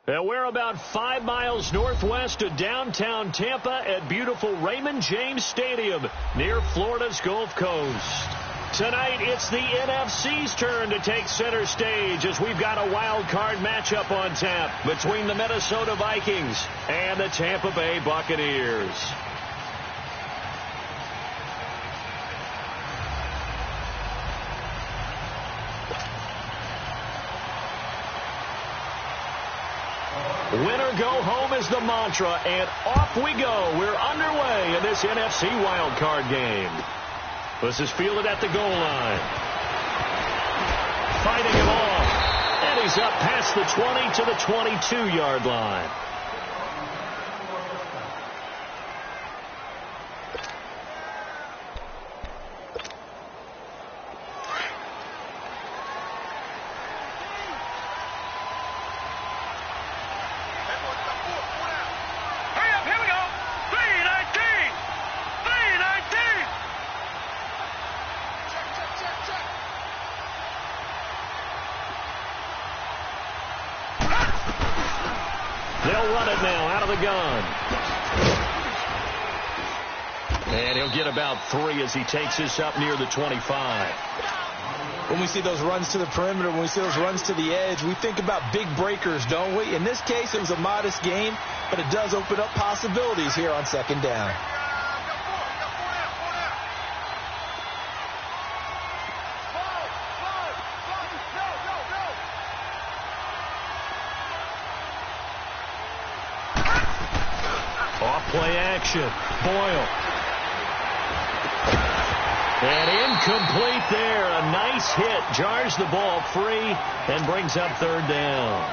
And we're about 5 miles northwest of downtown Tampa at beautiful Raymond James Stadium near Florida's Gulf Coast. Tonight, it's the NFC's turn to take center stage as we've got a wild card matchup on tap between the Minnesota Vikings and the Tampa Bay Buccaneers. Winner go home is the mantra, and off we go. We're underway in this NFC wild card game. This is fielded at the goal line. Fighting him off. And he's up past the 20 to the 22-yard line. They'll run it now out of the gun. And he'll get about 3 as he takes this up near the 25. When we see those runs to the perimeter, when we see those runs to the edge, we think about big breakers, don't we? In this case, it was a modest gain, but it does open up possibilities here on second down. Play action. Boyle. And incomplete there. A nice hit. Jars the ball free and brings up third down.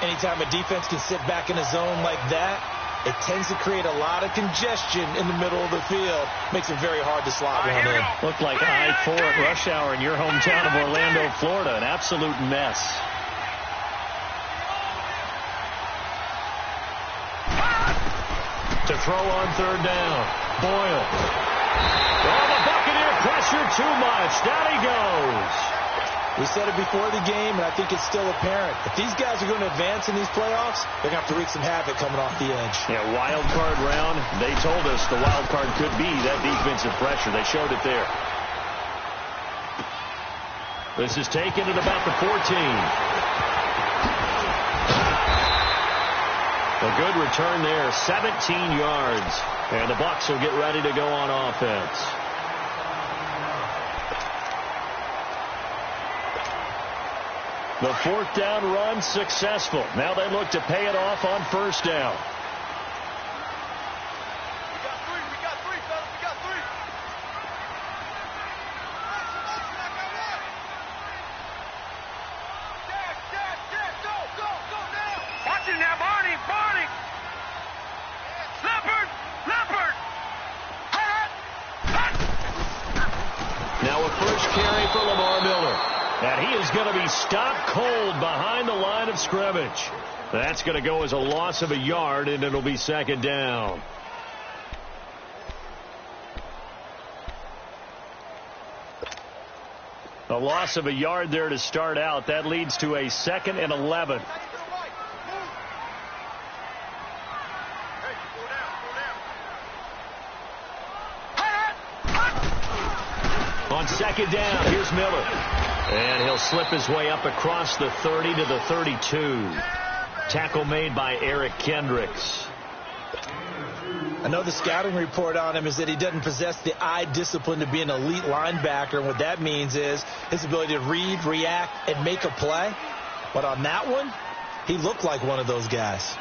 Anytime a defense can sit back in a zone like that, it tends to create a lot of congestion in the middle of the field. Makes it very hard to slot one in. Looked like I-4 at rush hour in your hometown of Orlando, Florida. An absolute mess. To throw on third down. Boyle. Oh, the Buccaneer pressure too much. Down he goes. We said it before the game, and I think it's still apparent. If these guys are going to advance in these playoffs, they're going to have to wreak some havoc coming off the edge. Yeah, wild card round. They told us the wild card could be that defensive pressure. They showed it there. This is taken at about the 14. A good return there, 17 yards. And the Bucs will get ready to go on offense. The fourth down run successful. Now they look to pay it off on first down. We got three, fellas. We got three. Jack, go now. Watch it now, Barney. Leopard. Now a first carry for Lamar Miller. And he is going to be stopped cold behind the line of scrimmage. That's going to go as a loss of a yard, and it'll be second down. A loss of a yard there to start out. That leads to a 2nd and 11. On second down, here's Miller. And he'll slip his way up across the 30 to the 32. Tackle made by Eric Kendricks. I know the scouting report on him is that he doesn't possess the eye discipline to be an elite linebacker. And what that means is his ability to read, react, and make a play. But on that one, he looked like one of those guys.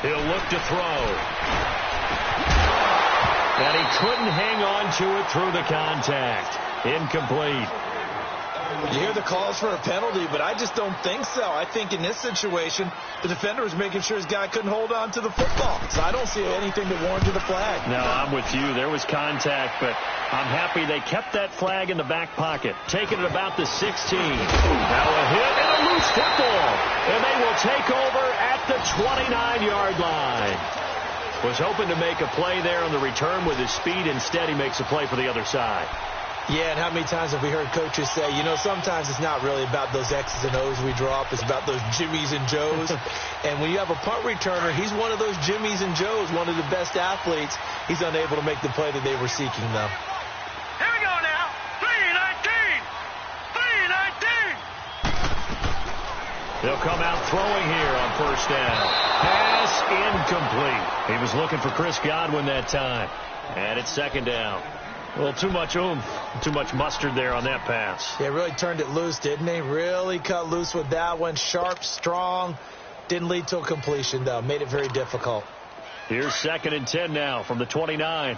He'll look to throw. And he couldn't hang on to it through the contact. Incomplete. You hear the calls for a penalty, but I just don't think so. I think in this situation, the defender was making sure his guy couldn't hold on to the football. So I don't see anything to warrant the flag. No, I'm with you. There was contact, but I'm happy they kept that flag in the back pocket. Taking it about the 16. Now a hit and a loose football. And they will take over at the 29-yard line. Was hoping to make a play there on the return with his speed. Instead, he makes a play for the other side. Yeah, and how many times have we heard coaches say, you know, sometimes it's not really about those X's and O's we draw up. It's about those Jimmies and Joes. And when you have a punt returner, he's one of those Jimmies and Joes, one of the best athletes. He's unable to make the play that they were seeking, though. Here we go now. 3-19. 3-19. They'll come out throwing here on first down. Pass incomplete. He was looking for Chris Godwin that time. And it's second down. A little too much oomph, too much mustard there on that pass. Yeah, really turned it loose, didn't he? Really cut loose with that one. Sharp, strong. Didn't lead to a completion, though. Made it very difficult. Here's 2nd and 10 now from the 29.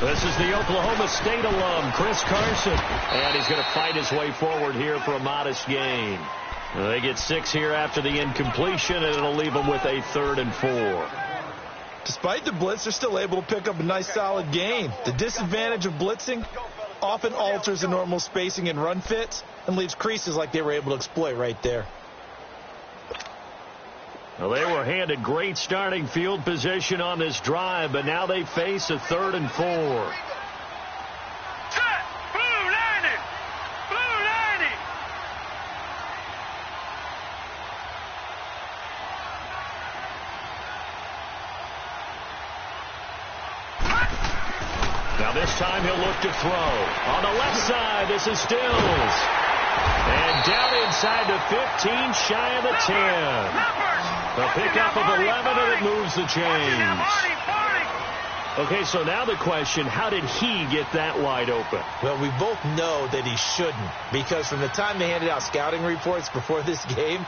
This is the Oklahoma State alum, Chris Carson. And he's going to fight his way forward here for a modest gain. They get 6 here after the incompletion, and it'll leave them with a 3rd and 4. Despite the blitz, they're still able to pick up a nice, solid gain. The disadvantage of blitzing often alters the normal spacing and run fits and leaves creases like they were able to exploit right there. Well, they were handed great starting field position on this drive, but now they face a 3rd and 4. Set. Blue 90. Blue 90. Now this time he'll look to throw. On the left side, this is Stills. And down inside the 15, shy of the 10. A pickup of 11, and it moves the chains. Okay, so now the question, how did he get that wide open? Well, we both know that he shouldn't, because from the time they handed out scouting reports before this game,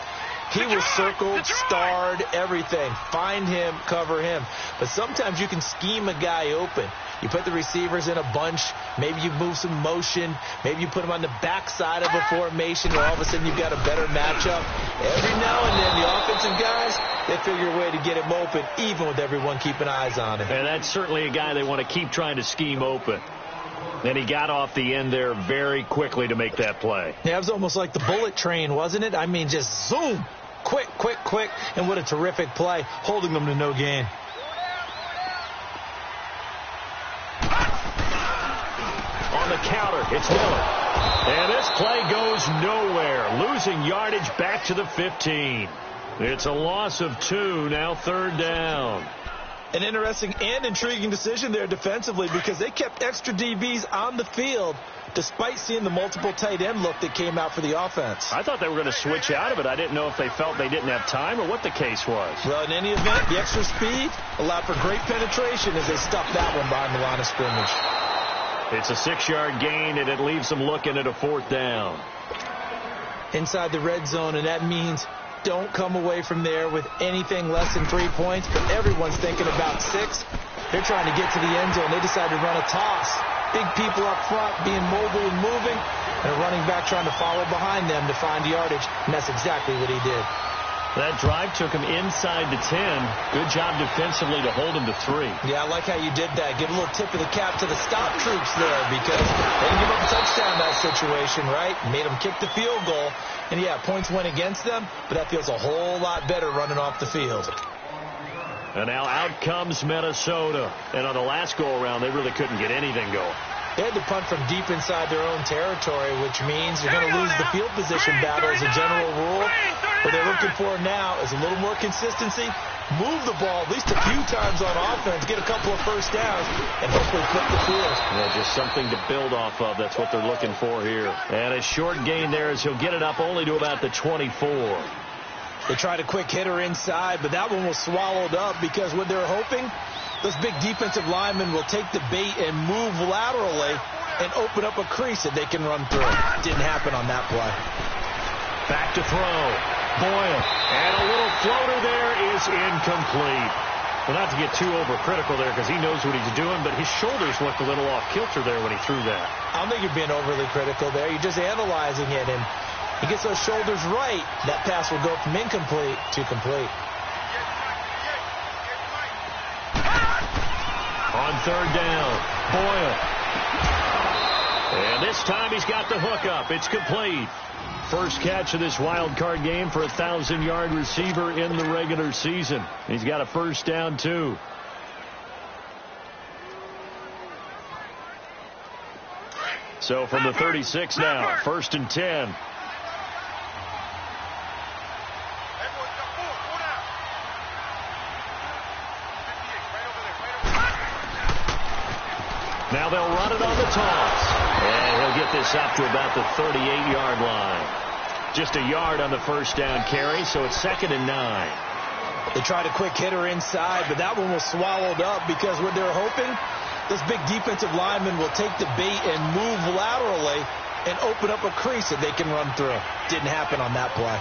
he was circled, starred, everything. Find him, cover him. But sometimes you can scheme a guy open. You put the receivers in a bunch. Maybe you move some motion. Maybe you put them on the backside of a formation where all of a sudden you've got a better matchup. Every now and then, the offensive guys, they figure a way to get him open, even with everyone keeping eyes on him. And that's certainly a guy they want to keep trying to scheme open. And he got off the end there very quickly to make that play. Yeah, it was almost like the bullet train, wasn't it? I mean, just zoom. Quick, quick, quick. And what a terrific play, holding them to no gain. On the counter, it's Miller. And this play goes nowhere, losing yardage back to the 15. It's a loss of 2, now 3rd down. An interesting and intriguing decision there defensively, because they kept extra DBs on the field despite seeing the multiple tight end look that came out for the offense. I thought they were going to switch out of it. I didn't know if they felt they didn't have time or what the case was. Well, in any event, the extra speed allowed for great penetration as they stuffed that one behind the line of scrimmage. It's a 6-yard gain, and it leaves them looking at a 4th down. Inside the red zone, and that means don't come away from there with anything less than 3 points, but everyone's thinking about 6. They're trying to get to the end zone. They decide to run a toss. Big people up front being mobile and moving, and a running back trying to follow behind them to find yardage, and that's exactly what he did. That drive took him inside the 10. Good job defensively to hold him to 3. Yeah, I like how you did that. Give a little tip of the cap to the stop troops there, because they didn't give up a touchdown in that situation, right? Made them kick the field goal. And, yeah, points went against them, but that feels a whole lot better running off the field. And now out comes Minnesota. And on the last go-around, they really couldn't get anything going. They had to punt from deep inside their own territory, which means you're going to lose the field position battle as a general rule. What they're looking for now is a little more consistency, move the ball at least a few times on offense, get a couple of first downs, and hopefully flip the field. Yeah, just something to build off of. That's what they're looking for here. And a short gain there as he'll get it up only to about the 24. They tried a quick hitter inside, but that one was swallowed up because what they're hoping, those big defensive linemen will take the bait and move laterally and open up a crease that they can run through. Didn't happen on that play. Back to throw. Boyle. And a little floater there is incomplete. Well, not to get too overcritical there because he knows what he's doing, but his shoulders looked a little off kilter there when he threw that. I don't think you're being overly critical there. You're just analyzing it, and he gets those shoulders right. That pass will go from incomplete to complete. On 3rd down, Boyle. And this time he's got the hook up. It's complete. first catch of this wild card game for a 1,000-yard receiver in the regular season. He's got a first down, too. So from the 36 now, 1st and 10. Now they'll run it on the toss. And he'll get this up to about the 38-yard line. Just a yard on the first down carry, so it's 2nd and 9. They tried a quick hitter inside, but that one was swallowed up because what they're hoping, this big defensive lineman will take the bait and move laterally and open up a crease that they can run through. Didn't happen on that play.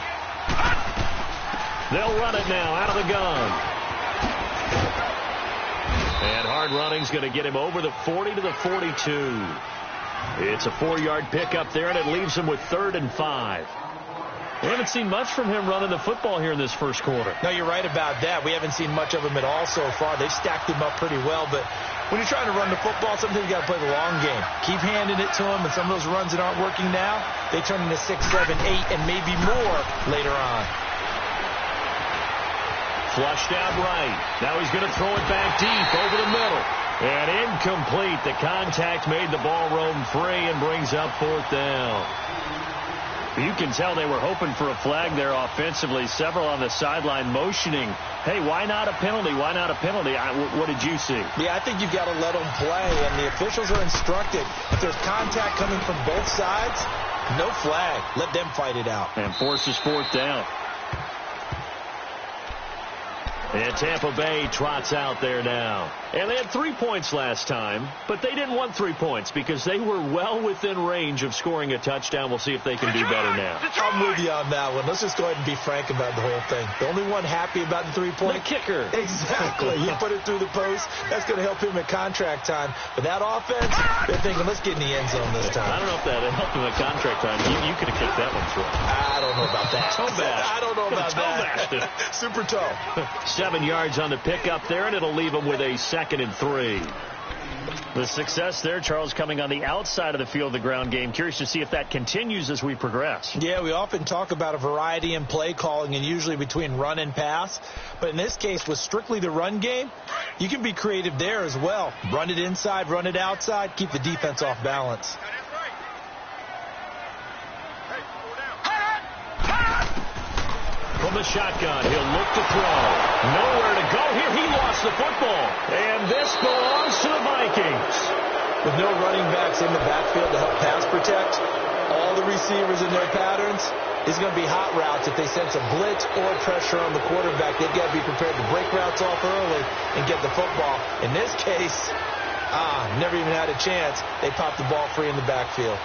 They'll run it now out of the gun. And hard running's going to get him over the 40 to the 42. It's a 4-yard pickup there, and it leaves him with 3rd and 5. We haven't seen much from him running the football here in this first quarter. No, you're right about that. We haven't seen much of him at all so far. They've stacked him up pretty well, but when you're trying to run the football, sometimes you got to play the long game. Keep handing it to him, and some of those runs that aren't working now, they turn into 6, 7, 8, and maybe more later on. Flushed out right. Now he's going to throw it back deep over the middle. And incomplete. The contact made the ball roam free and brings up 4th down. You can tell they were hoping for a flag there offensively. Several on the sideline motioning, hey, why not a penalty? Why not a penalty? What did you see? Yeah, I think you've got to let them play, and the officials are instructed. If there's contact coming from both sides, no flag. Let them fight it out. And forces 4th down. And Tampa Bay trots out there now. And they had 3 points last time, but they didn't want 3 points because they were well within range of scoring a touchdown. We'll see if they can do better now. I'm with you on that one. Let's just go ahead and be frank about the whole thing. The only one happy about the 3-point. The kicker. Exactly. You put it through the post. That's going to help him at contract time. But that offense, they're thinking, let's get in the end zone this time. I don't know if that helped him at contract time. You could have kicked that one through. I don't know about that. I don't know about that. Super toe. 7 yards on the pickup there, and it'll leave him with a 2nd and 3. The success there, Charles, coming on the outside of the field of the ground game. Curious to see if that continues as we progress. Yeah, we often talk about a variety in play calling and usually between run and pass. But in this case, with strictly the run game, you can be creative there as well. Run it inside, run it outside, keep the defense off balance. From the shotgun, he'll look to throw. Nowhere to go here. He lost the football. And this belongs to the Vikings. With no running backs in the backfield to help pass protect, all the receivers in their patterns, it's going to be hot routes. If they sense a blitz or pressure on the quarterback, they've got to be prepared to break routes off early and get the football. In this case, never even had a chance. They popped the ball free in the backfield.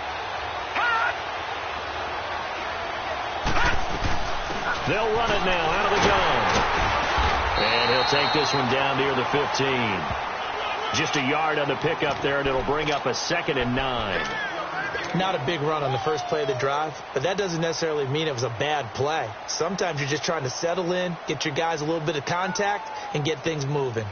They'll run it now out of the gun. And he'll take this one down near the 15. Just a yard on the pickup there, and it'll bring up a 2nd and 9. Not a big run on the first play of the drive, but that doesn't necessarily mean it was a bad play. Sometimes you're just trying to settle in, get your guys a little bit of contact, and get things moving.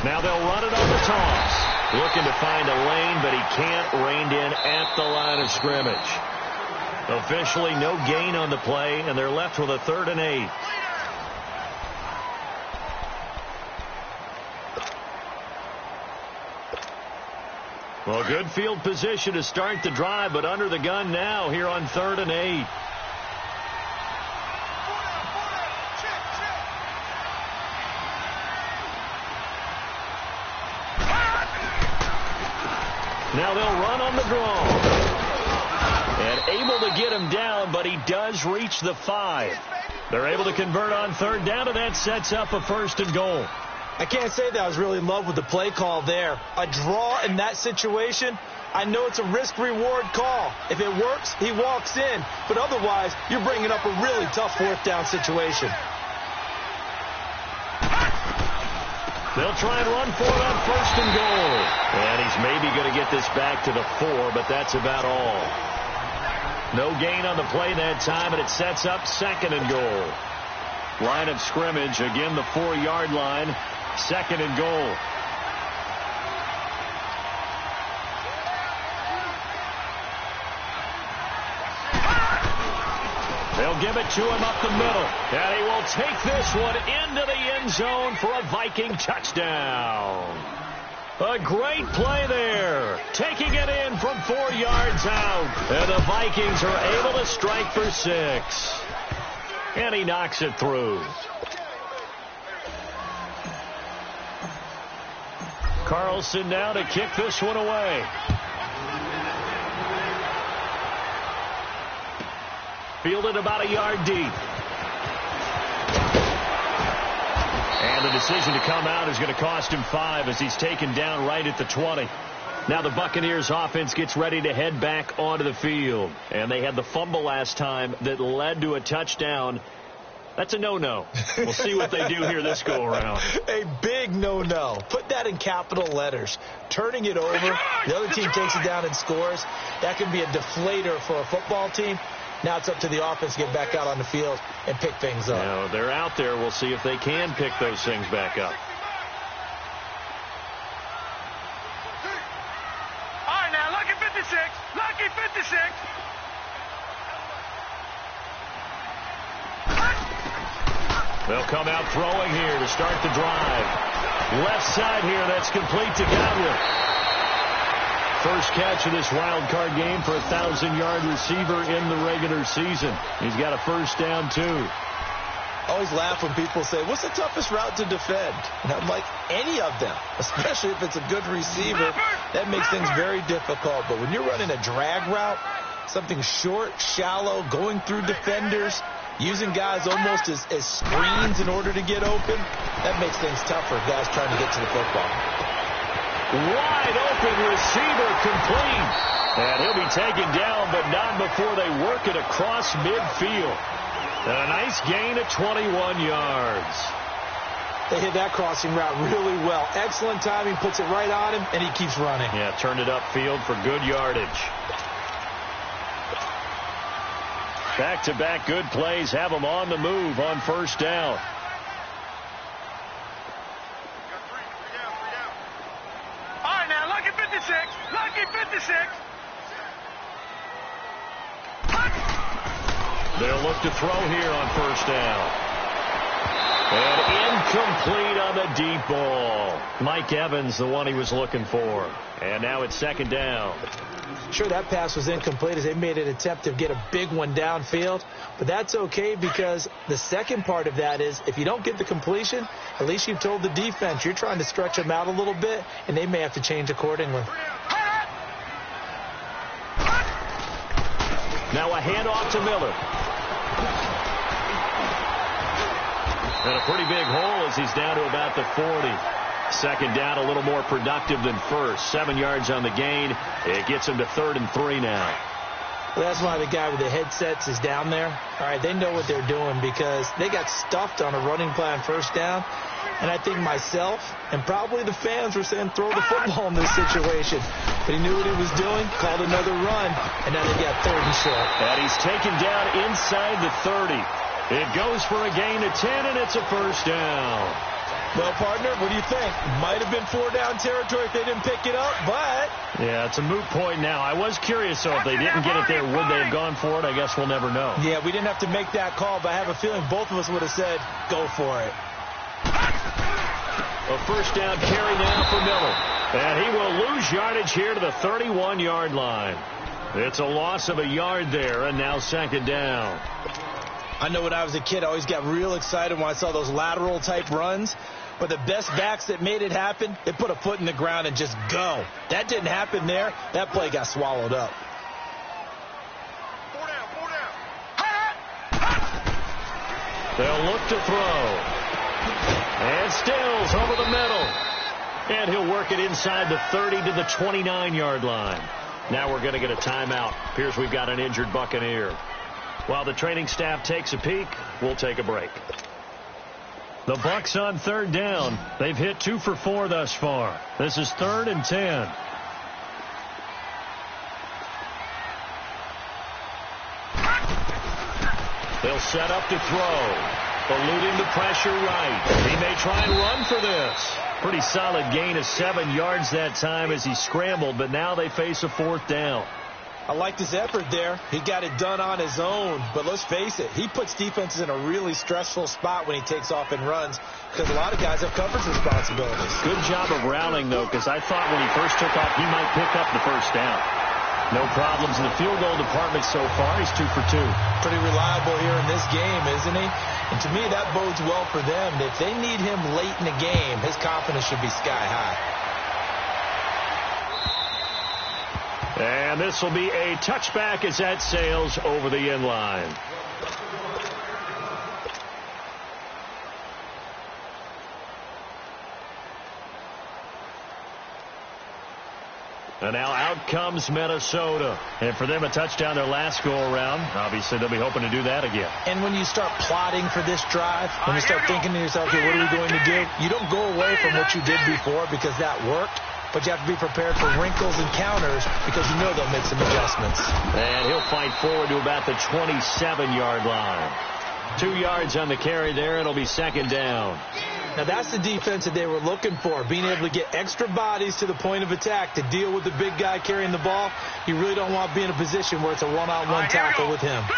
Now they'll run it on the toss. Looking to find a lane, but he can't. Reined in at the line of scrimmage. Officially no gain on the play, and they're left with a 3rd and 8. Well, good field position to start the drive, but under the gun now here on 3rd and 8. Now they'll run on the draw. And able to get him down, but he does reach the 5. They're able to convert on 3rd down, and that sets up a 1st and goal. I can't say that I was really in love with the play call there. A draw in that situation, I know it's a risk-reward call. If it works, he walks in. But otherwise, you're bringing up a really tough fourth down situation. They'll try and run for it on first and goal. And he's maybe going to get this back to the 4, but that's about all. No gain on the play that time, and it sets up second and goal. Line of scrimmage, again the 4-yard line, second and goal. They'll give it to him up the middle. And he will take this one into the end zone for a Viking touchdown. A great play there. Taking it in from 4 yards out. And the Vikings are able to strike for 6. And he knocks it through. Carlson now to kick this one away. Fielded about a yard deep. And the decision to come out is going to cost him 5 as he's taken down right at the 20. Now the Buccaneers offense gets ready to head back onto the field. And they had the fumble last time that led to a touchdown. That's a no-no. We'll see what they do here this go-around. A big no-no. Put that in capital letters. Turning it over, the other team takes it down and scores. That can be a deflator for a football team. Now it's up to the offense to get back out on the field and pick things up. Now, they're out there. We'll see if they can pick those things back up. All right, now, lucky 56. Lucky 56. They'll come out throwing here to start the drive. Left side here, that's complete to Godwin. First catch of this wild card game for a 1,000-yard receiver in the regular season. He's got a first down, too. I always laugh when people say, what's the toughest route to defend? And I'm like, any of them, especially if it's a good receiver. That makes things very difficult. But when you're running a drag route, something short, shallow, going through defenders, using guys almost as screens in order to get open, that makes things tougher, guys trying to get to the football. Wide open receiver complete. And he'll be taken down, but not before they work it across midfield. And a nice gain of 21 yards. They hit that crossing route really well. Excellent timing, puts it right on him, and he keeps running. Yeah, turned it upfield for good yardage. Back-to-back good plays have them on the move on first down. All right, now, lucky 56. Lucky 56. They'll look to throw here on first down. And incomplete on the deep ball. Mike Evans, the one he was looking for. And now it's second down. Sure, that pass was incomplete as they made an attempt to get a big one downfield. But that's okay because the second part of that is if you don't get the completion, at least you've told the defense you're trying to stretch them out a little bit, and they may have to change accordingly. Now a handoff to Miller. And a pretty big hole as he's down to about the 40. Second down, a little more productive than first. 7 yards on the gain. It gets him to 3rd and 3 now. Well, that's why the guy with the headsets is down there. All right, they know what they're doing because they got stuffed on a running play on first down. And I think myself and probably the fans were saying throw the football in this situation. But he knew what he was doing, called another run, and now they got 3rd and short. And he's taken down inside the 30. It goes for a gain of 10, and it's a first down. Well, partner, what do you think? Might have been 4-down territory if they didn't pick it up, but... Yeah, it's a moot point now. I was curious, so if they didn't get it there, would they have gone for it? I guess we'll never know. Yeah, we didn't have to make that call, but I have a feeling both of us would have said, go for it. A first down carry now for Miller. And he will lose yardage here to the 31-yard line. It's a loss of a yard there, and now second down. I know when I was a kid, I always got real excited when I saw those lateral-type runs. But the best backs that made it happen, they put a foot in the ground and just go. That didn't happen there. That play got swallowed up. 4 down, 4 down. They'll look to throw. And Stills over the middle. And he'll work it inside the 30 to the 29-yard line. Now we're going to get a timeout. Appears we've got an injured Buccaneer. While the training staff takes a peek, we'll take a break. The Bucs on third down. They've hit 2 for 4 thus far. This is 3rd and 10. They'll set up to throw. Eluding the pressure right. He may try and run for this. Pretty solid gain of 7 yards that time as he scrambled, but now they face a 4th down. I liked his effort there. He got it done on his own. But let's face it, he puts defenses in a really stressful spot when he takes off and runs because a lot of guys have coverage responsibilities. Good job of rallying, though, because I thought when he first took off, he might pick up the first down. No problems in the field goal department so far. He's 2 for 2. Pretty reliable here in this game, isn't he? And to me, that bodes well for them. If they need him late in the game, his confidence should be sky high. And this will be a touchback as that sails over the end line. And now out comes Minnesota. And for them, a touchdown their last go-around. Obviously, they'll be hoping to do that again. And when you start plotting for this drive, when you start thinking to yourself, okay, what are we going to do? You don't go away from what you did before because that worked. But you have to be prepared for wrinkles and counters because you know they'll make some adjustments. And he'll fight forward to about the 27-yard line. 2 yards on the carry there. It'll be 2nd down. Now, that's the defense that they were looking for, being able to get extra bodies to the point of attack to deal with the big guy carrying the ball. You really don't want to be in a position where it's a one-on-one tackle with him. 3-19!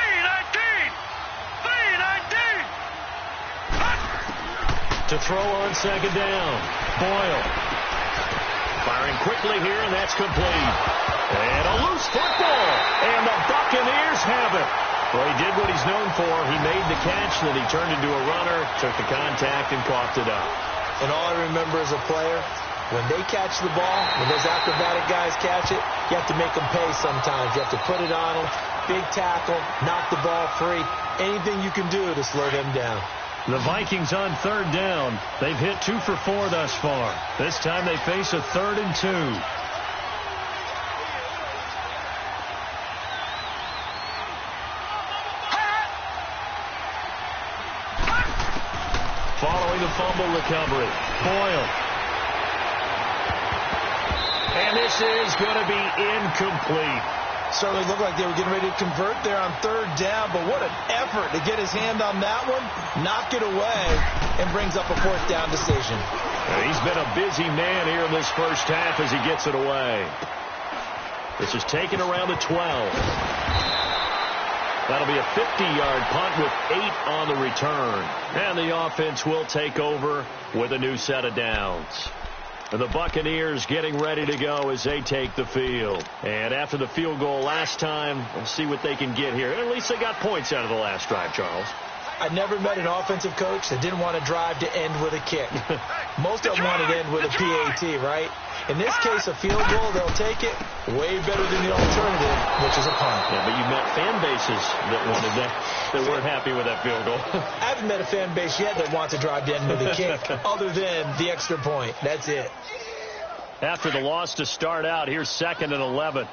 To throw on 2nd down. Boyle. Firing quickly here, and that's complete. And a loose football. And the Buccaneers have it. Well, he did what he's known for. He made the catch, then he turned into a runner, took the contact, and coughed it up. And all I remember as a player, when they catch the ball, when those acrobatic guys catch it, you have to make them pay sometimes. You have to put it on them. Big tackle, knock the ball free. Anything you can do to slow them down. The Vikings on 3rd down. They've hit 2 for 4 thus far. This time they face a 3rd and 2. Following the fumble recovery. Boyle. And this is going to be incomplete. Certainly looked like they were getting ready to convert there on 3rd down, but what an effort to get his hand on that one, knock it away, and brings up a 4th down decision. He's been a busy man here in this first half as he gets it away. This is taken around the 12. That'll be a 50-yard punt with 8 on the return. And the offense will take over with a new set of downs. And the Buccaneers getting ready to go as they take the field. And after the field goal last time, we'll see what they can get here. At least they got points out of the last drive, Charles. I never met an offensive coach that didn't want to drive to end with a kick. Most of them want to end with a PAT, right? In this case, a field goal, they'll take it. Way better than the alternative, which is a punt. Yeah, but you met fan bases that wanted that, that weren't happy with that field goal. I haven't met a fan base yet that wants to drive to end with a kick, other than the extra point. That's it. After the loss to start out, here's 2nd and 11.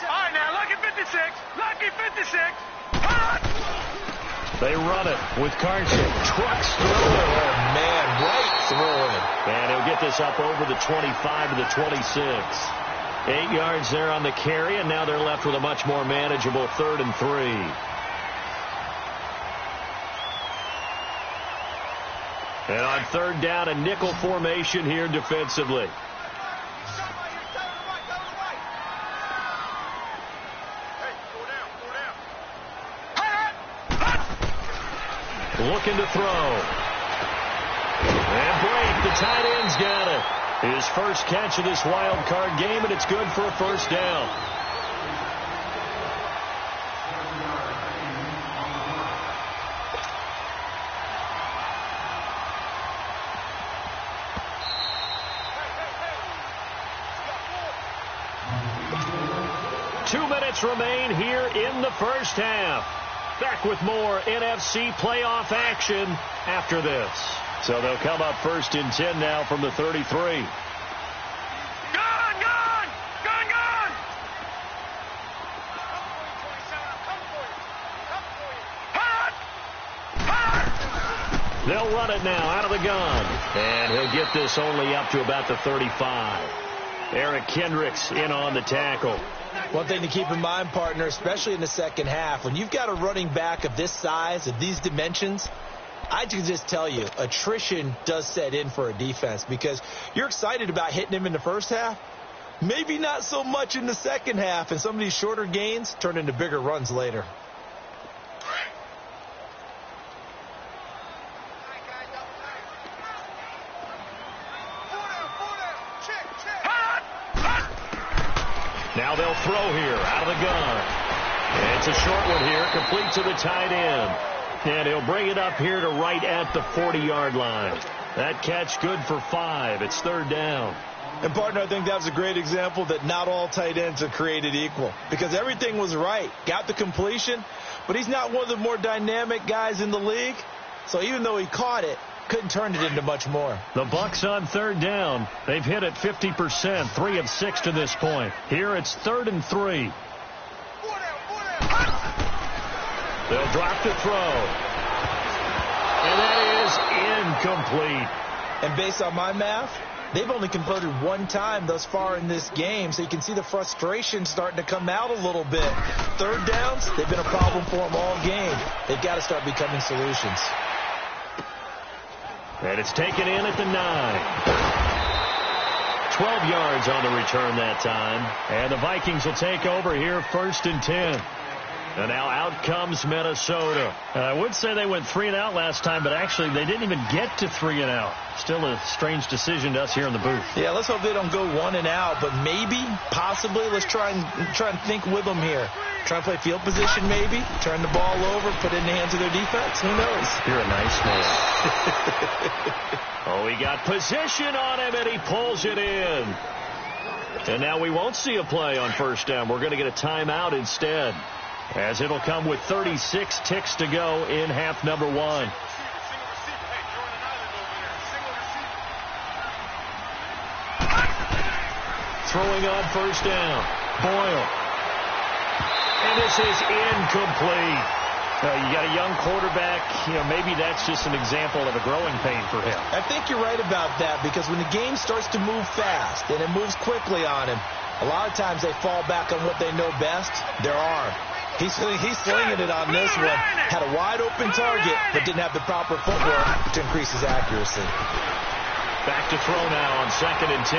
All right, now, lucky 56. Lucky 56. They run it with Carson. Trucks through it. Oh, man, right through it. And he'll get this up over the 25 to the 26. 8 yards there on the carry, and now they're left with a much more manageable 3rd and 3. And on 3rd down, a nickel formation here defensively. Looking to throw. And Blake, the tight end's got it. His first catch of this wild card game, and it's good for a 1st down. Two minutes remain here in the first half. Back with more NFC playoff action after this. So they'll come up first and 10 now from the 33. They'll run it now out of the gun. And he'll get this only up to about the 35. Eric Kendricks in on the tackle. One thing to keep in mind, partner, especially in the second half, when you've got a running back of this size, of these dimensions, I can just tell you, attrition does set in for a defense because you're excited about hitting him in the first half. Maybe not so much in the second half, and some of these shorter gains turn into bigger runs later. Now they'll throw here out of the gun. And it's a short one here, complete to the tight end. And he'll bring it up here to right at the 40-yard line. That catch good for 5. It's third down. And, partner, I think that was a great example that not all tight ends are created equal because everything was right. Got the completion, but he's not one of the more dynamic guys in the league. So even though he caught it, couldn't turn it into much more. The Bucs on third down. They've hit it 50%, 3 of 6 to this point. Here it's 3rd and 3. They'll drop to throw. And that is incomplete. And based on my math, they've only converted one time thus far in this game, so you can see the frustration starting to come out a little bit. Third downs, they've been a problem for them all game. They've got to start becoming solutions. And it's taken in at the 9. 12 yards on the return that time. And the Vikings will take over here 1st and 10. And now out comes Minnesota. I would say they went 3 and out last time, but actually they didn't even get to 3 and out. Still a strange decision to us here in the booth. Yeah, let's hope they don't go 1 and out, but maybe, possibly, let's try and think with them here. Try and play field position maybe, turn the ball over, put it in the hands of their defense. Who knows? You're a nice man. Oh, he got position on him, and he pulls it in. And now we won't see a play on first down. We're going to get a timeout instead, as it'll come with 36 ticks to go in half number 1. Throwing on first down. Boyle. And this is incomplete. You got a young quarterback. Maybe that's just an example of a growing pain for him. I think you're right about that because when the game starts to move fast and it moves quickly on him, a lot of times they fall back on what they know best, their arm. He's slinging it on this one. Had a wide open target, but didn't have the proper footwork to increase his accuracy. Back to throw now on 2nd and 10.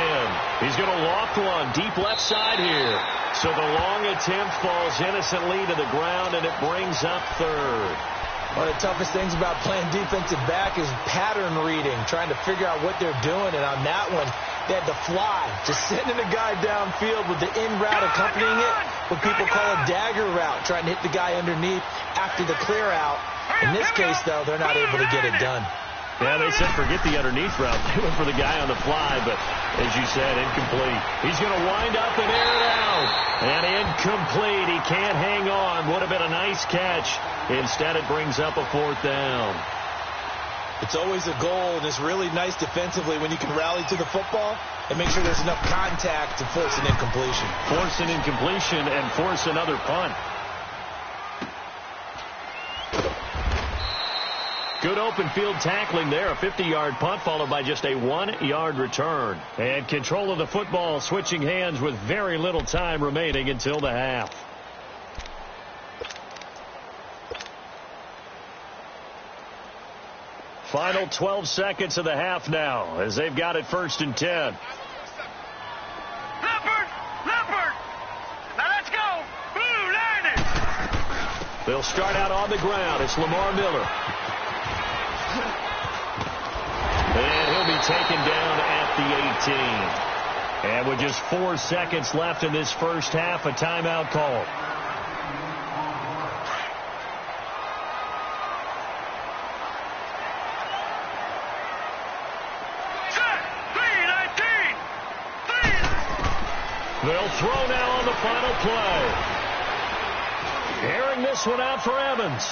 He's going to loft one deep left side here. So the long attempt falls innocently to the ground, and it brings up 3rd. One of the toughest things about playing defensive back is pattern reading, trying to figure out what they're doing. And on that one, they had to fly, just sending a guy downfield with the in route accompanying it, what people call a dagger route, trying to hit the guy underneath after the clear out. In this case, though, they're not able to get it done. Yeah, they said forget the underneath route. They went for the guy on the fly, but as you said, incomplete. He's going to wind up and air it out. And incomplete. He can't hang on. Would have been a nice catch. Instead, it brings up a 4th down. It's always a goal, and it's really nice defensively when you can rally to the football and make sure there's enough contact to force an incompletion. Force an incompletion and force another punt. Good open field tackling there. A 50-yard punt followed by just a 1-yard return. And control of the football switching hands with very little time remaining until the half. Final 12 seconds of the half now as they've got it 1st and 10. Leopard! Now let's go! Blue Lightning! They'll start out on the ground. It's Lamar Miller. And he'll be taken down at the 18. And with just 4 seconds left in this first half, a timeout call. They'll throw now on the final play. Airing swing this one out for Evans.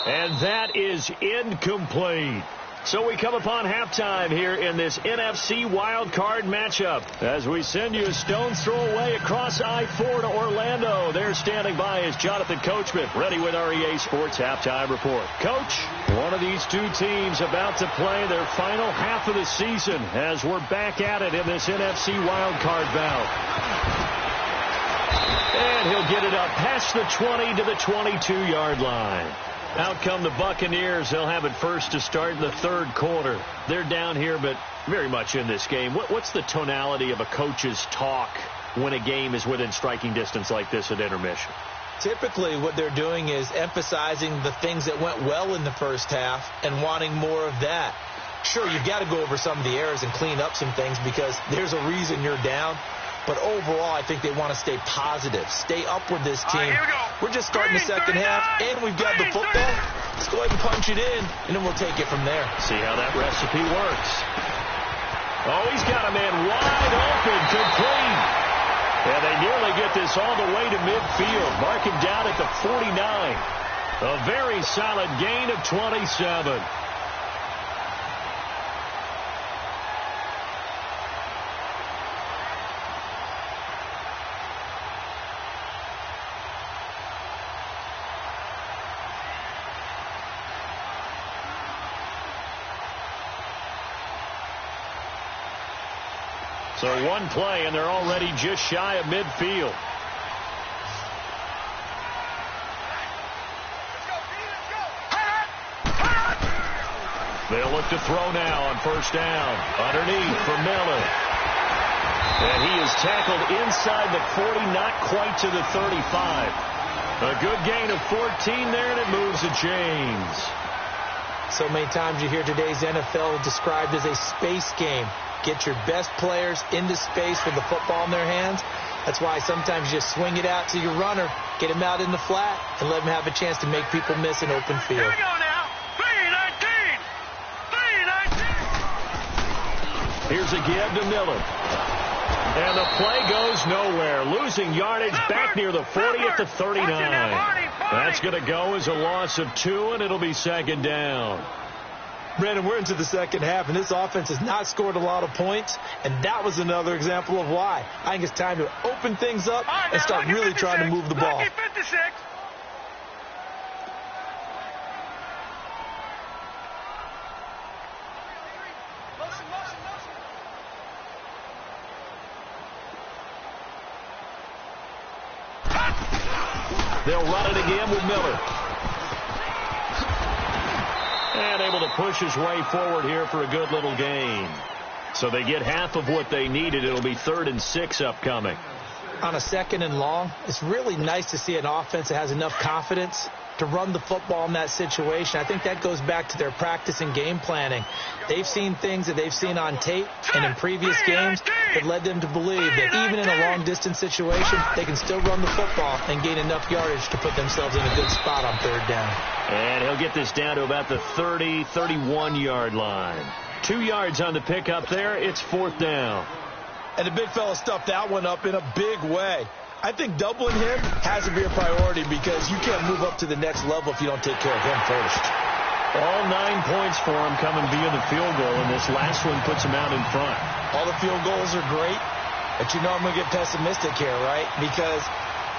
And that is incomplete. So we come upon halftime here in this NFC wildcard matchup as we send you a stone's throw away across I-4 to Orlando. There standing by is Jonathan Coachman, ready with our EA Sports halftime report. Coach, one of these two teams about to play their final half of the season as we're back at it in this NFC wildcard bout. And he'll get it up past the 20 to the 22-yard line. Out come the Buccaneers. They'll have it first to start in the third quarter. They're down here, but very much in this game. What's the tonality of a coach's talk when a game is within striking distance like this at intermission? Typically, what they're doing is emphasizing the things that went well in the first half and wanting more of that. Sure, you've got to go over some of the errors and clean up some things because there's a reason you're down. But overall, I think they want to stay positive, stay up with this team. We're just starting the second half, and we've got the football. Let's go ahead and punch it in, and then we'll take it from there. See how that recipe works. Oh, he's got a man wide open, complete. And they nearly get this all the way to midfield. Mark him down at the 49. A very solid gain of 27. So one play, and they're already just shy of midfield. They'll look to throw now on first down. Underneath for Miller. And he is tackled inside the 40, not quite to the 35. A good gain of 14 there, and it moves the chains. So many times you hear today's NFL described as a space game. Get your best players into space with the football in their hands. That's why sometimes you just swing it out to your runner, get him out in the flat, and let him have a chance to make people miss an open field. Here we go now. 3-19. 3-19. Here's a give to Miller. And the play goes nowhere. Losing yardage back near the 40 at the 39. That's going to go as a loss of 2, and it'll be second down. Brandon, we're into the second half, and this offense has not scored a lot of points, and that was another example of why. I think it's time to open things up and start really trying to move the ball. They'll run it again with Miller. And able to push his way forward here for a good little gain. So they get half of what they needed. It'll be 3rd and 6 upcoming. On a 2nd and long, it's really nice to see an offense that has enough confidence to run the football in that situation. I think that goes back to their practice and game planning. They've seen things that they've seen on tape and in previous games that led them to believe that even in a long-distance situation, they can still run the football and gain enough yardage to put themselves in a good spot on 3rd down. And he'll get this down to about the 30, 31-yard line. 2 yards on the pickup there. It's 4th down. And the big fella stuffed that one up in a big way. I think doubling him has to be a priority because you can't move up to the next level if you don't take care of him first. All 9 points for him coming via the field goal, and this last one puts him out in front. All the field goals are great, but you know I'm going to get pessimistic here, right? Because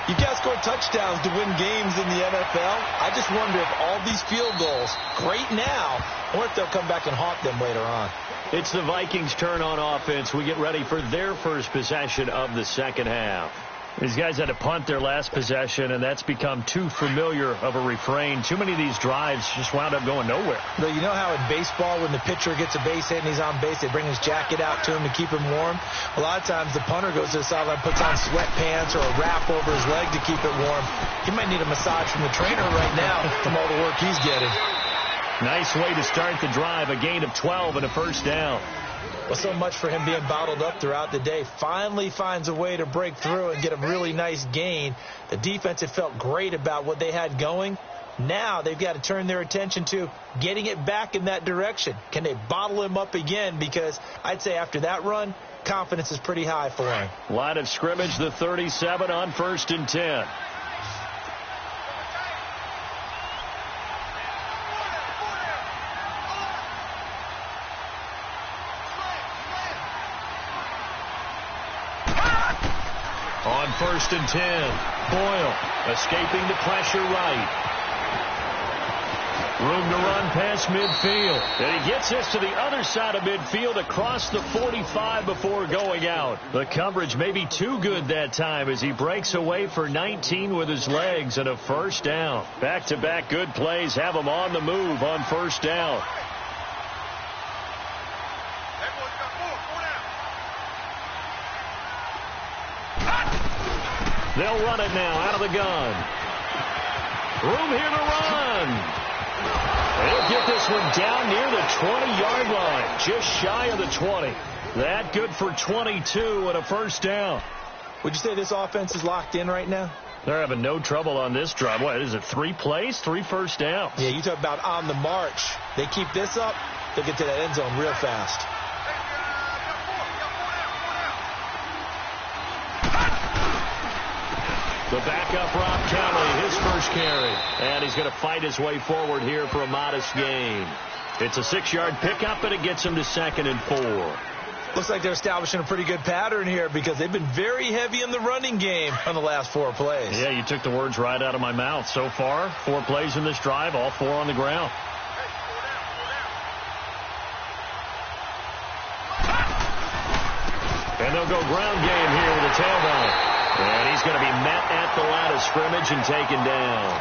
you've got to score touchdowns to win games in the NFL. I just wonder if all these field goals, great now, or if they'll come back and haunt them later on. It's the Vikings' turn on offense. We get ready for their first possession of the second half. These guys had to punt their last possession, and that's become too familiar of a refrain. Too many of these drives just wound up going nowhere. But you know how in baseball, when the pitcher gets a base hit and he's on base, they bring his jacket out to him to keep him warm? A lot of times the punter goes to the sideline, puts on sweatpants or a wrap over his leg to keep it warm. He might need a massage from the trainer right now from all the work he's getting. Nice way to start the drive, a gain of 12 and a first down. Well, so much for him being bottled up throughout the day. Finally finds a way to break through and get a really nice gain. The defense had felt great about what they had going, Now they've got to turn their attention to getting it back in that direction. Can they bottle him up again? Because I'd say after that run, confidence is pretty high for him. Line of scrimmage, the 37 on 1st and 10. On 1st and 10, Boyle escaping the pressure right. Room to run past midfield. And he gets this to the other side of midfield across the 45 before going out. The coverage may be too good that time as he breaks away for 19 with his legs and a first down. Back-to-back good plays have him on the move on first down. They'll run it now out of the gun. Room here to run. They'll get this one down near the 20-yard line, just shy of the 20. That good for 22 and a first down. Would you say this offense is locked in right now? They're having no trouble on this drive. What is it, 3 plays, 3 first downs? Yeah, you talk about on the march. They keep this up, they'll get to that end zone real fast. The backup, Rob Canale, his first carry. And he's going to fight his way forward here for a modest gain. It's a 6-yard pickup, and it gets him to 2nd and 4. Looks like they're establishing a pretty good pattern here because they've been very heavy in the running game on the last 4 plays. Yeah, you took the words right out of my mouth. So far, 4 plays in this drive, all 4 on the ground. And they'll go ground game here with a tailback. And he's going to be met at the line of scrimmage and taken down.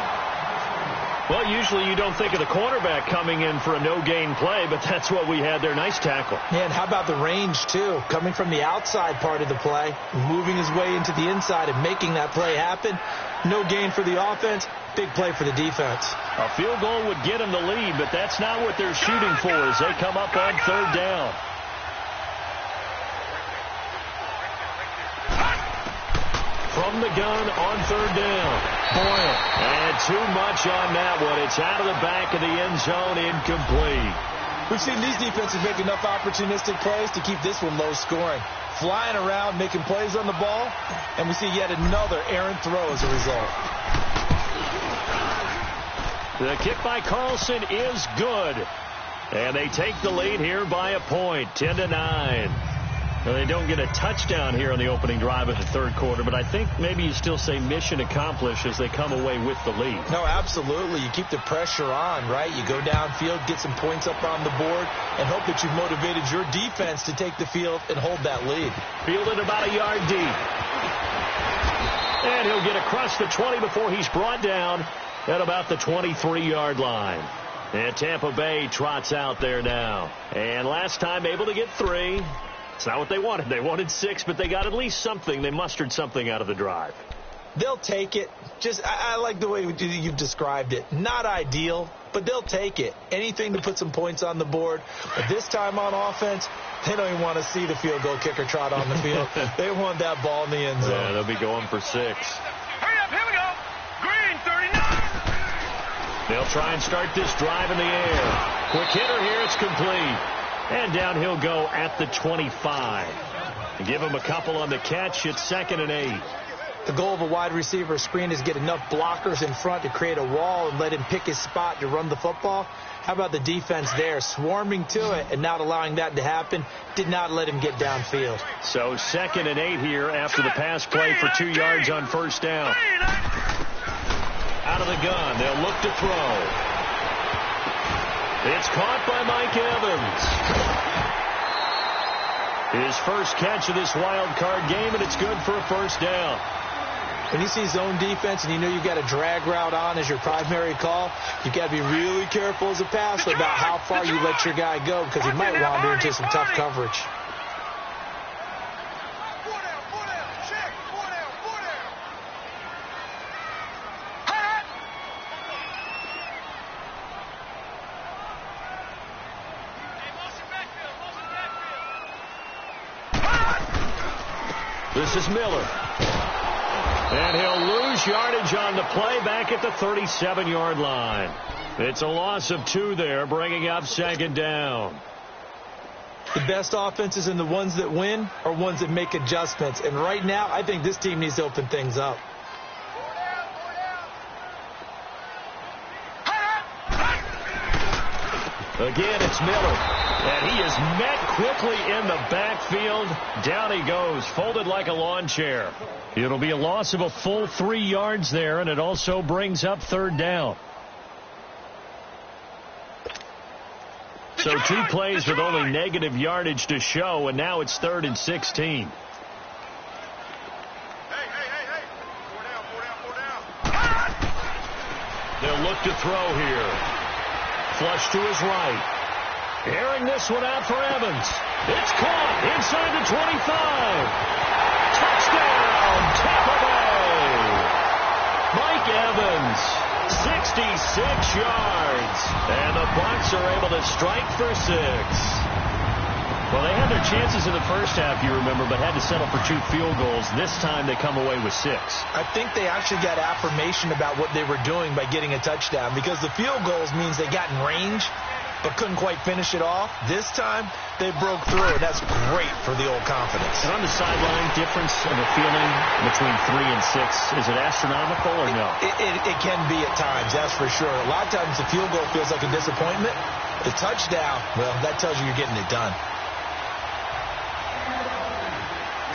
Well, usually you don't think of the cornerback coming in for a no-gain play, but that's what we had there. Nice tackle. Yeah, and how about the range, too? Coming from the outside part of the play, moving his way into the inside and making that play happen. No gain for the offense, big play for the defense. A field goal would get him the lead, but that's not what they're shooting for as they come up on 3rd down. From the gun on 3rd down. Boyle. And too much on that one. It's out of the back of the end zone, incomplete. We've seen these defenses make enough opportunistic plays to keep this one low scoring. Flying around, making plays on the ball, and we see yet another errant throw as a result. The kick by Carlson is good. And they take the lead here by a point, 10-9. Well, they don't get a touchdown here on the opening drive of the 3rd quarter, but I think maybe you still say mission accomplished as they come away with the lead. No, absolutely. You keep the pressure on, right? You go downfield, get some points up on the board, and hope that you've motivated your defense to take the field and hold that lead. Fielded about a yard deep. And he'll get across the 20 before he's brought down at about the 23-yard line. And Tampa Bay trots out there now. And last time able to get 3. It's not what they wanted. They wanted 6, but they got at least something. They mustered something out of the drive. They'll take it. I like the way you've described it. Not ideal, but they'll take it. Anything to put some points on the board. But this time on offense, they don't even want to see the field goal kicker trot on the field. They want that ball in the end zone. Yeah, they'll be going for 6. Hurry up, here we go. Green, 39. They'll try and start this drive in the air. Quick hitter here. It's complete. And down he'll go at the 25. Give him a couple on the catch. It's 2nd and 8. The goal of a wide receiver screen is get enough blockers in front to create a wall and let him pick his spot to run the football. How about the defense there, swarming to it and not allowing that to happen? Did not let him get downfield. So 2nd and 8 here after the pass play for 2 yards on first down. Out of the gun. They'll look to throw. It's caught by Mike Evans. His first catch of this wild card game, and it's good for a first down. When you see zone defense and you know you've got a drag route on as your primary call, you've got to be really careful as a passer about how far you let your guy go because he might wander into some tough coverage. This is Miller. And he'll lose lose yardage on the play back at the 37-yard line. It's a loss of 2 there, bringing up second down. The best offenses and the ones that win are ones that make adjustments. And right now, I think this team needs to open things up. Again, it's Miller. And he is met quickly in the backfield. Down he goes, folded like a lawn chair. It'll be a loss of a full 3 yards there, and it also brings up third down. So 2 plays with only negative yardage to show, and now it's 3rd and 16. Hey. 4 down. They'll look to throw here. Flush to his right. Airing this one out for Evans. It's caught inside the 25. Touchdown, Tampa Bay. Mike Evans, 66 yards. And the Bucs are able to strike for 6. Well, they had their chances in the first half, you remember, but had to settle for 2 field goals. This time they come away with 6. I think they actually got affirmation about what they were doing by getting a touchdown, because the field goals means they got in range but couldn't quite finish it off. This time they broke through, and that's great for the old confidence. And on the sideline, difference of a feeling between 3 and 6, is it astronomical or no? It can be at times, that's for sure. A lot of times the field goal feels like a disappointment. The touchdown, well, that tells you you're getting it done.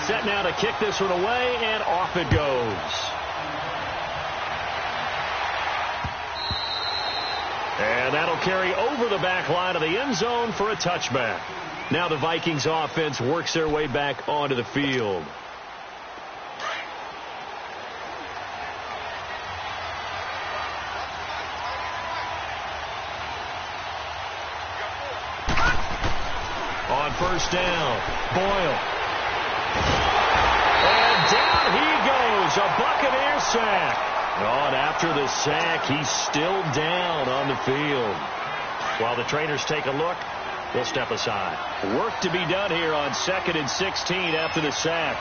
Set now to kick this one away, and off it goes. And that'll carry over the back line of the end zone for a touchback. Now the Vikings offense works their way back onto the field. On first down, Boyle. And down he goes, a Buccaneer sack. Oh, and after the sack, he's still down on the field. While the trainers take a look, we'll step aside. Work to be done here on 2nd and 16 after the sack.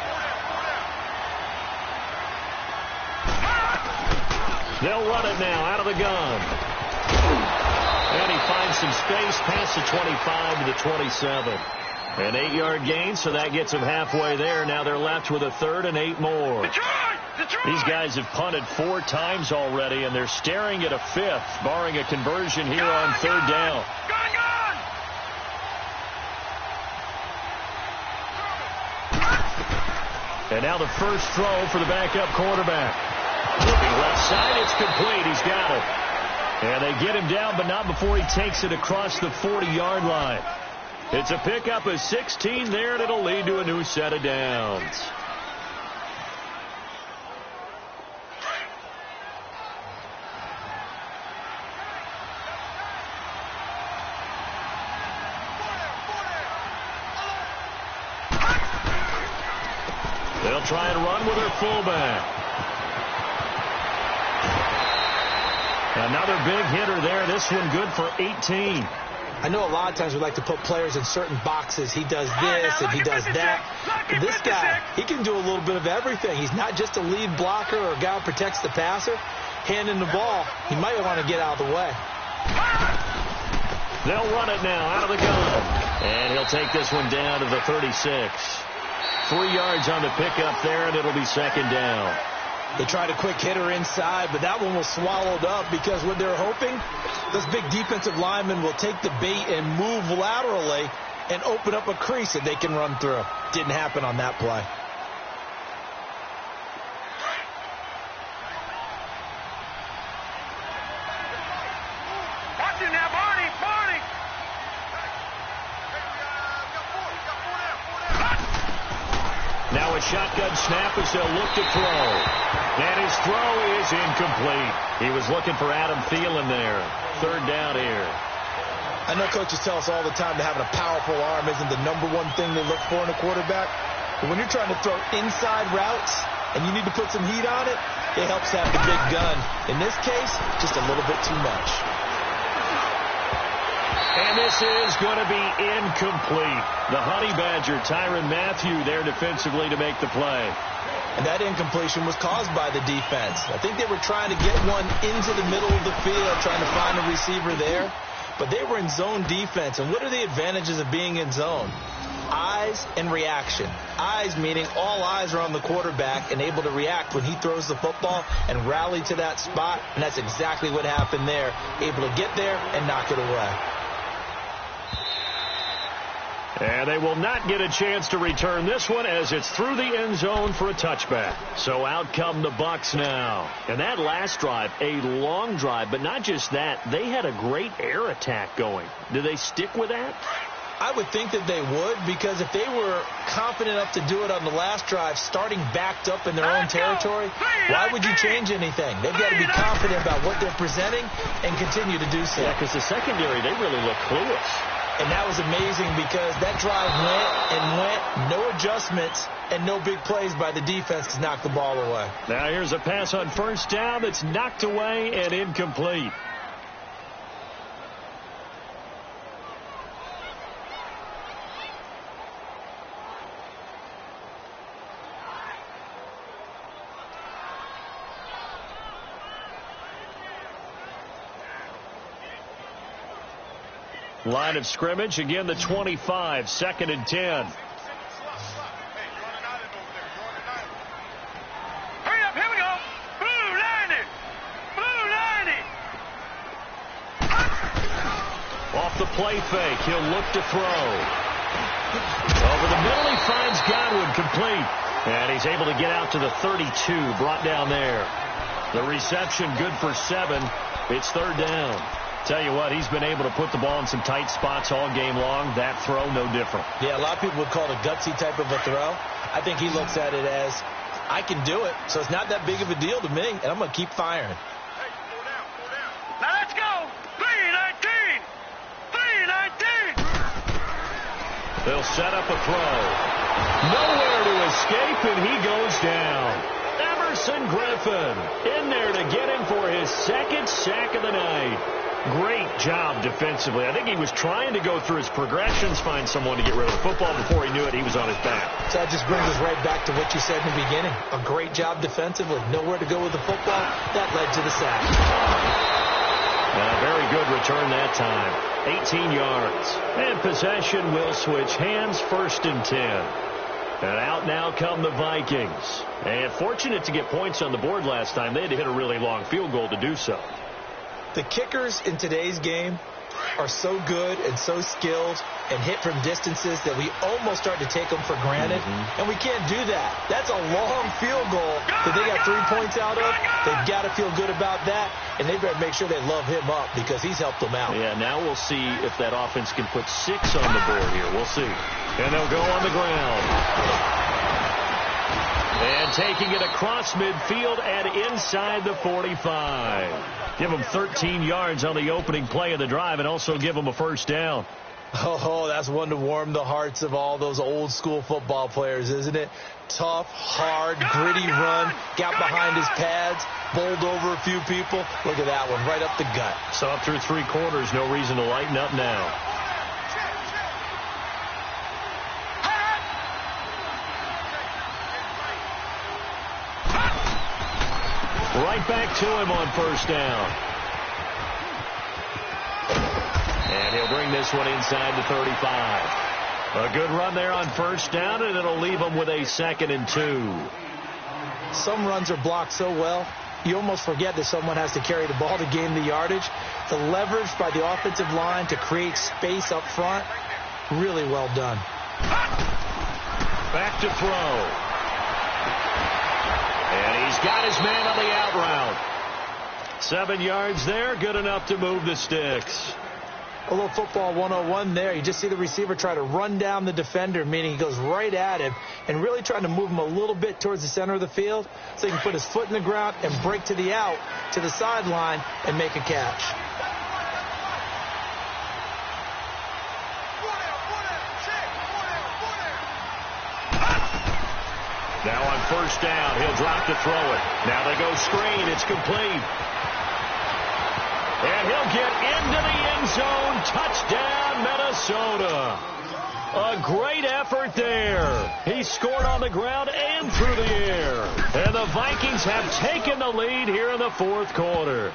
They'll run it now out of the gun. And he finds some space past the 25 to the 27. An 8-yard gain, so that gets them halfway there. Now they're left with a 3rd and 8 more. These guys have punted 4 times already, and they're staring at a 5th, barring a conversion here on 3rd down. And now the first throw for the backup quarterback. Looking left side, it's complete. He's got it. And they get him down, but not before he takes it across the 40-yard line. It's a pickup of 16 there, and it'll lead to a new set of downs. They'll try and run with their fullback. Another big hitter there. This one good for 18. I know a lot of times we like to put players in certain boxes. He does this and he does that. But this guy, he can do a little bit of everything. He's not just a lead blocker or a guy who protects the passer. Handing the ball, he might want to get out of the way. They'll run it now out of the gun. And he'll take this one down to the 36. 3 yards on the pickup there, and it'll be 2nd down. They tried a quick hitter inside, but that one was swallowed up because what they're hoping, this big defensive lineman will take the bait and move laterally and open up a crease that they can run through. Didn't happen on that play. Watch it now, Barney. Now a shotgun snap as they'll look to throw. And his throw is incomplete. He was looking for Adam Thielen there. 3rd down here. I know coaches tell us all the time that having a powerful arm isn't the #1 thing they look for in a quarterback. But when you're trying to throw inside routes and you need to put some heat on it, it helps to have the big gun. In this case, just a little bit too much. And this is going to be incomplete. The Honey Badger, Tyrann Mathieu, there defensively to make the play. And that incompletion was caused by the defense. I think they were trying to get one into the middle of the field, trying to find a receiver there. But they were in zone defense. And what are the advantages of being in zone? Eyes and reaction. Eyes meaning all eyes are on the quarterback and able to react when he throws the football and rally to that spot. And that's exactly what happened there. Able to get there and knock it away. And they will not get a chance to return this one as it's through the end zone for a touchback. So out come the Bucs now. And that last drive, a long drive, but not just that, they had a great air attack going. Do they stick with that? I would think that they would, because if they were confident enough to do it on the last drive, starting backed up in their own territory, why would you change anything? They've got to be confident about what they're presenting and continue to do so. Yeah, because the secondary, they really look clueless. And that was amazing because that drive went, no adjustments, and no big plays by the defense to knock the ball away. Now here's a pass on first down that's knocked away and incomplete. Line of scrimmage, again the 25, 2nd and 10. Hurry up, here we go. Blue line it. Blue line it. Off the play fake, he'll look to throw. Over the middle, he finds Godwin, complete. And he's able to get out to the 32, brought down there. The reception good for 7. It's 3rd down. Tell you what, he's been able to put the ball in some tight spots all game long. That throw, no different. Yeah, a lot of people would call it a gutsy type of a throw. I think he looks at it as, I can do it, so it's not that big of a deal to me, and I'm going to keep firing. Hey, pull down, pull down. Now let's go. 3-19. 3-19. They'll set up a throw. Nowhere to escape, and he goes down. Emerson Griffin in there to get him for his 2nd sack of the night. Great job defensively. I think he was trying to go through his progressions, find someone to get rid of the football. Before he knew it, he was on his back. So that just brings us right back to what you said in the beginning. A great job defensively. Nowhere to go with the football. That led to the sack. A very good return that time. 18 yards. And possession will switch hands, 1st and 10. And out now come the Vikings. And fortunate to get points on the board last time. They had to hit a really long field goal to do so. The kickers in today's game are so good and so skilled and hit from distances that we almost start to take them for granted. And we can't do that. That's a long field goal that they got 3 points out of. They've got to feel good about that. And they better make sure they love him up because he's helped them out. Yeah, now we'll see if that offense can put 6 on the board here. We'll see. And they'll go on the ground. And taking it across midfield and inside the 45. Give them 13 yards on the opening play of the drive and also give them a 1st down. Oh, that's one to warm the hearts of all those old school football players, isn't it? Tough, hard, gritty run. Got behind his pads, bowled over a few people. Look at that one, right up the gut. So up through 3 quarters, no reason to lighten up now. Right back to him on 1st down. And he'll bring this one inside the 35. A good run there on 1st down, and it'll leave him with a 2nd and 2. Some runs are blocked so well, you almost forget that someone has to carry the ball to gain the yardage. The leverage by the offensive line to create space up front, really well done. Back to throw. And he's got his man on the out route. 7 yards there, good enough to move the sticks. A little football 101 there. You just see the receiver try to run down the defender, meaning he goes right at him and really trying to move him a little bit towards the center of the field so he can put his foot in the ground and break to the out, to the sideline, and make a catch. Now on 1st down, he'll drop to throw it. Now they go screen. It's complete. And he'll get into the end zone. Touchdown, Minnesota. A great effort there. He scored on the ground and through the air. And the Vikings have taken the lead here in the fourth quarter.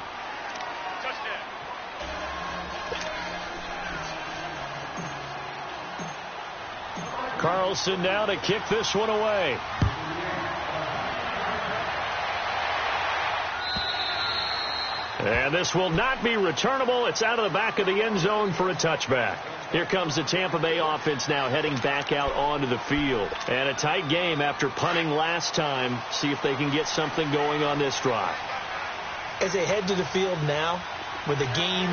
Carlson now to kick this one away. And this will not be returnable. It's out of the back of the end zone for a touchback. Here comes the Tampa Bay offense now heading back out onto the field. And a tight game after punting last time. See if they can get something going on this drive. As they head to the field now, with the game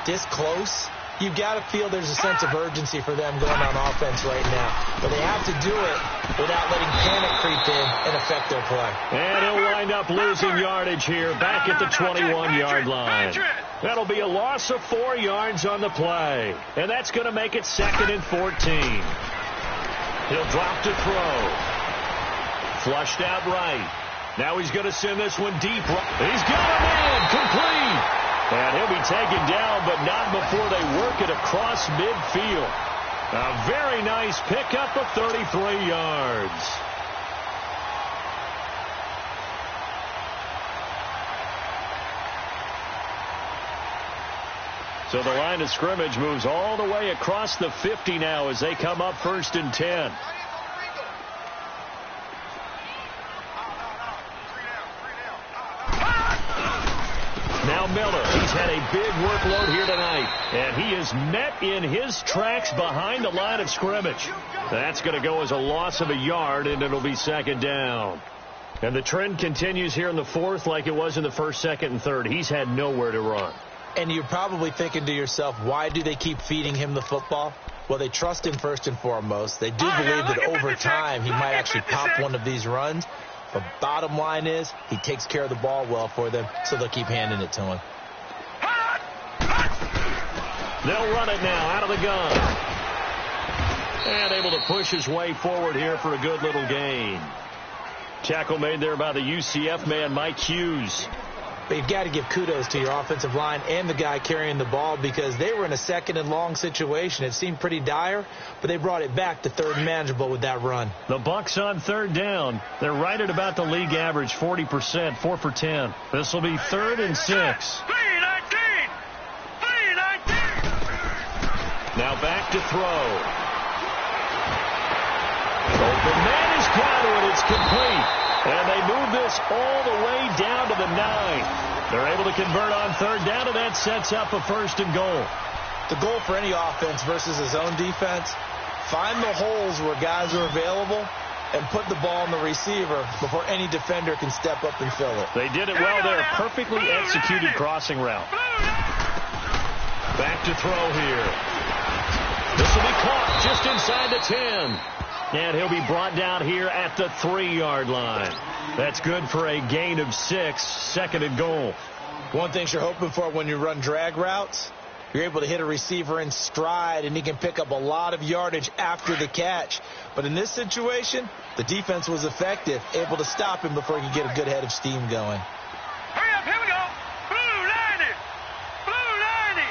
this close, you've got to feel there's a sense of urgency for them going on offense right now. But they have to do it without letting panic creep in and affect their play. And he'll wind up losing yardage here back at the 21-yard line. That'll be a loss of 4 yards on the play. And that's going to make it 2nd and 14. He'll drop to throw. Flushed out right. Now he's going to send this one deep. He's got a man complete. And he'll be taken down, but not before they work it across midfield. A very nice pickup of 33 yards. So the line of scrimmage moves all the way across the 50 now as they come up 1st and 10. Now Miller, he's had a big workload here tonight, and he is met in his tracks behind the line of scrimmage. That's going to go as a loss of a yard, and it'll be 2nd down. And the trend continues here in the 4th like it was in the 1st, 2nd, and 3rd. He's had nowhere to run. And you're probably thinking to yourself, why do they keep feeding him the football? Well, they trust him first and foremost. They do believe that over time he might actually pop one of these runs. The bottom line is he takes care of the ball well for them, so they'll keep handing it to him. They'll run it now out of the gun. And able to push his way forward here for a good little gain. Tackle made there by the UCF man, Mike Hughes. But you've got to give kudos to your offensive line and the guy carrying the ball because they were in a 2nd and long situation. It seemed pretty dire, but they brought it back to 3rd and manageable with that run. The Bucs on 3rd down. They're right at about the league average, 40%, 4 for 10. This will be 3rd and 6. 319! Now back to throw. Open man is got it. It's complete. And they move this all the way down to the 9. They're able to convert on 3rd down, and that sets up a 1st and goal. The goal for any offense versus his own defense, find the holes where guys are available and put the ball in the receiver before any defender can step up and fill it. They did it well there. Perfectly executed crossing route. Back to throw here. This will be caught just inside the 10. And he'll be brought down here at the 3-yard line. That's good for a gain of 6, 2nd and goal. One thing you're hoping for when you run drag routes, you're able to hit a receiver in stride, and he can pick up a lot of yardage after the catch. But in this situation, the defense was effective, able to stop him before he could get a good head of steam going. Hurry up, here we go. Blue 90. Blue 90.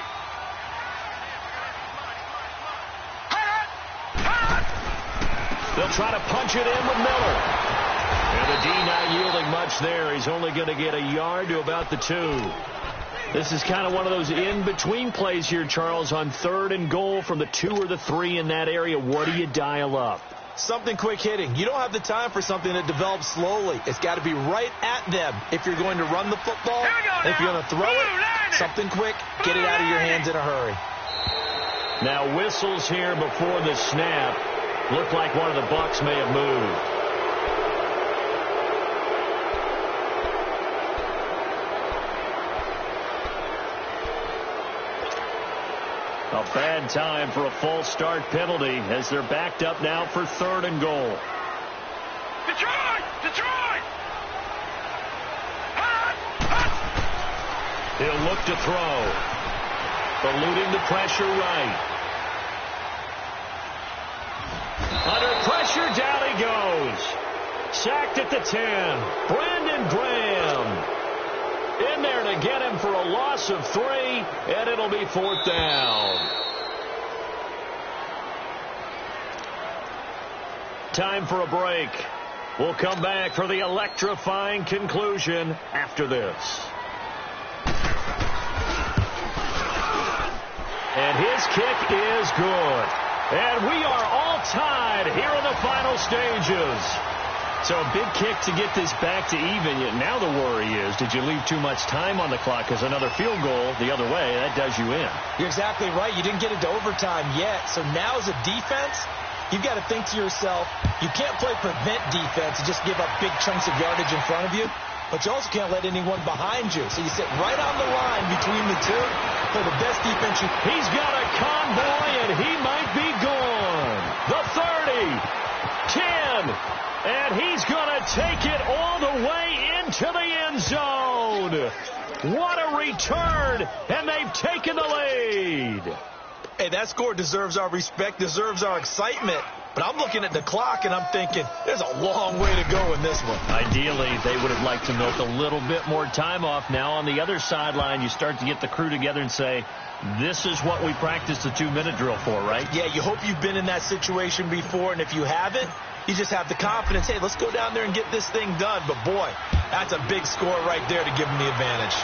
They'll try to punch it in with Miller. And the D not yielding much there. He's only going to get a yard to about the 2. This is kind of one of those in-between plays here, Charles, on 3rd and goal from the 2 or the 3 in that area. What do you dial up? Something quick hitting. You don't have the time for something that develops slowly. It's got to be right at them if you're going to run the football. If you're going to throw it, something quick, get it out of your hands in a hurry. Now whistles here before the snap. Looked like one of the Bucs may have moved. A bad time for a false start penalty as they're backed up now for 3rd and goal. Detroit! Detroit! He'll look to throw. Eluding the pressure right. Under pressure, down he goes. Sacked at the 10. Brandon Graham in there to get him for a loss of 3, and it'll be 4th down. Time for a break. We'll come back for the electrifying conclusion after this. And his kick is good. And we are all tied here in the final stages. So a big kick to get this back to even. Now the worry is, did you leave too much time on the clock? Because another field goal the other way, that does you in. You're exactly right. You didn't get into overtime yet. So now as a defense, you've got to think to yourself, you can't play prevent defense and just give up big chunks of yardage in front of you. But you also can't let anyone behind you. So you sit right on the line between the two for the best defense you can. He's got a convoy, and he might be gone. The 30, 10, and he's going to take it all the way into the end zone. What a return, and they've taken the lead. Hey, that score deserves our respect, deserves our excitement. But I'm looking at the clock, and I'm thinking, there's a long way to go in this one. Ideally, they would have liked to milk a little bit more time off. Now on the other sideline, you start to get the crew together and say, this is what we practiced the 2-minute drill for, right? Yeah, you hope you've been in that situation before, and if you haven't, you just have the confidence, hey, let's go down there and get this thing done. But, boy, that's a big score right there to give them the advantage.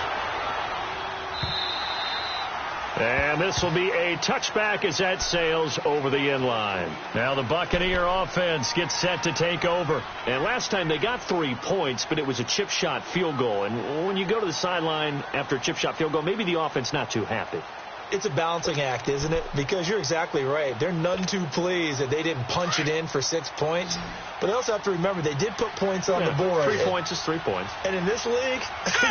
And this will be a touchback as that sails over the end line. Now the Buccaneer offense gets set to take over. And last time they got 3 points, but it was a chip shot field goal. And when you go to the sideline after a chip shot field goal, maybe the offense not too happy. It's a balancing act, isn't it? Because you're exactly right. They're none too pleased that they didn't punch it in for 6 points. But they also have to remember they did put points on the board. 3 points is 3 points. And in this league,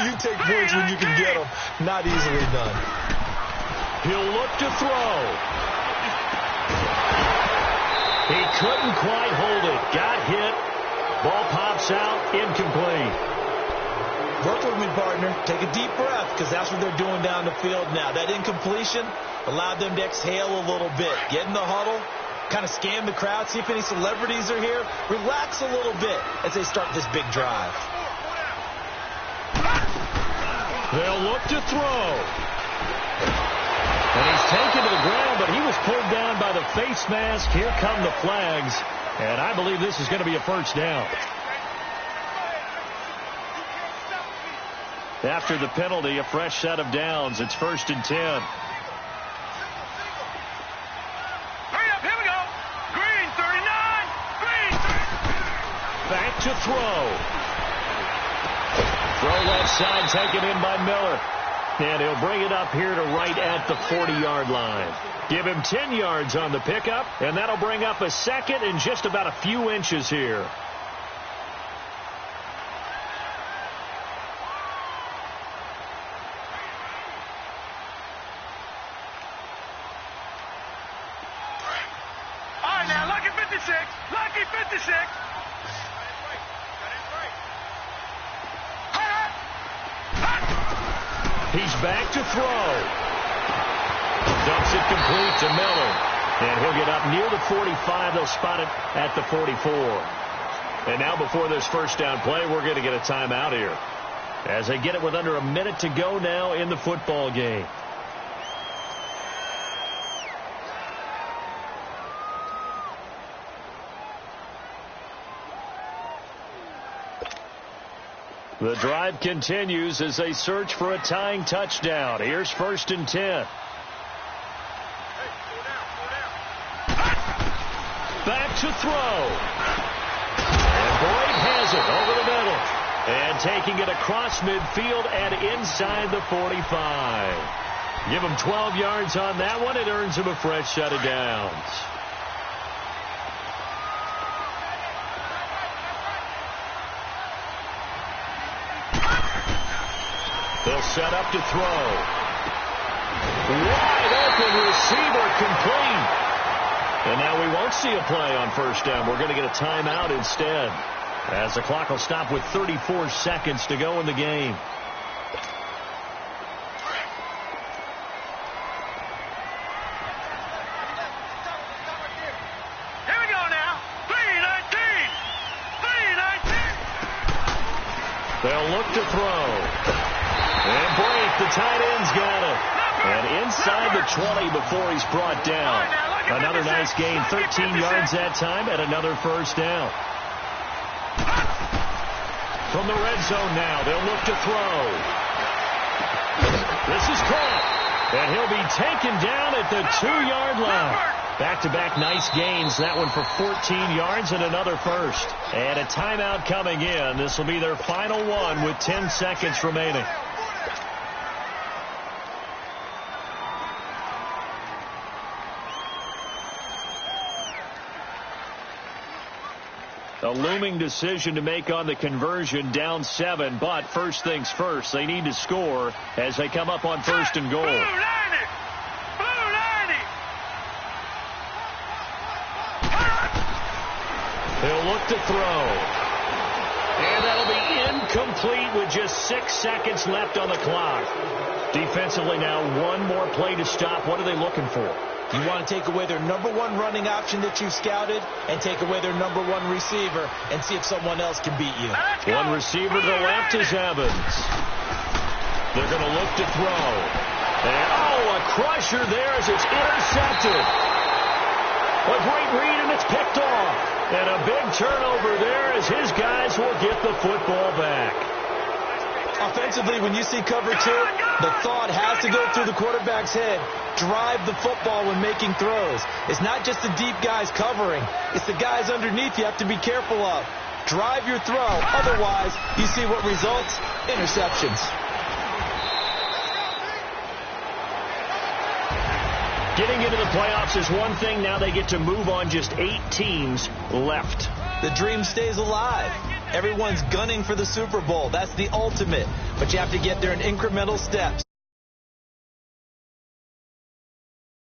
you take points when you can get them. Not easily done. He'll look to throw. He couldn't quite hold it. Got hit. Ball pops out. Incomplete. Work with me, partner. Take a deep breath, because that's what they're doing down the field now. That incompletion allowed them to exhale a little bit. Get in the huddle. Kind of scan the crowd. See if any celebrities are here. Relax a little bit as they start this big drive. They'll look to throw. And he's taken to the ground, but he was pulled down by the face mask. Here come the flags. And I believe this is going to be a first down. After the penalty, a fresh set of downs. It's 1st and 10. Hurry up, here we go. Green 39. Green 39. Back to throw. Throw left side taken in by Miller. And he'll bring it up here to right at the 40-yard line. Give him 10 yards on the pickup, and that'll bring up a second and just about a few inches here. All right, now, lucky 56. Lucky 56. He's back to throw. Dumps it complete to Miller. And he'll get up near the 45. They'll spot it at the 44. And now before this first down play, we're going to get a timeout here, as they get it with under a minute to go now in the football game. The drive continues as they search for a tying touchdown. Here's 1st and 10. Back to throw. And Boyd has it over the middle. And taking it across midfield and inside the 45. Give him 12 yards on that one. It earns him a fresh set of downs. They'll set up to throw. Wide open receiver complete. And now we won't see a play on first down. We're going to get a timeout instead, as the clock will stop with 34 seconds to go in the game. Here we go now. 319. 319. They'll look to throw. And Blake, the tight end's got it. And inside the 20 before he's brought down. Another nice gain, 13 yards that time, and another first down. From the red zone now, they'll look to throw. This is caught, and he'll be taken down at the 2-yard line. Back-to-back nice gains, that one for 14 yards and another first. And a timeout coming in. This will be their final one with 10 seconds remaining. A looming decision to make on the conversion, down 7, but first things first, they need to score as they come up on first and goal. He'll look to throw. And that'll be incomplete with just 6 seconds left on the clock. Defensively now, one more play to stop. What are they looking for? You want to take away their number one running option that you scouted and take away their number one receiver and see if someone else can beat you. One receiver to the left is Evans. They're going to look to throw. And, a crusher there as it's intercepted. A great read, and it's picked off. And a big turnover there as his guys will get the football back. Offensively, when you see cover 2, the thought has to go through the quarterback's head. Drive the football when making throws. It's not just the deep guys covering. It's the guys underneath you have to be careful of. Drive your throw. Otherwise, you see what results? Interceptions. Getting into the playoffs is one thing. Now they get to move on. Just 8 teams left. The dream stays alive. Everyone's gunning for the Super Bowl. That's the ultimate. But you have to get there in incremental steps.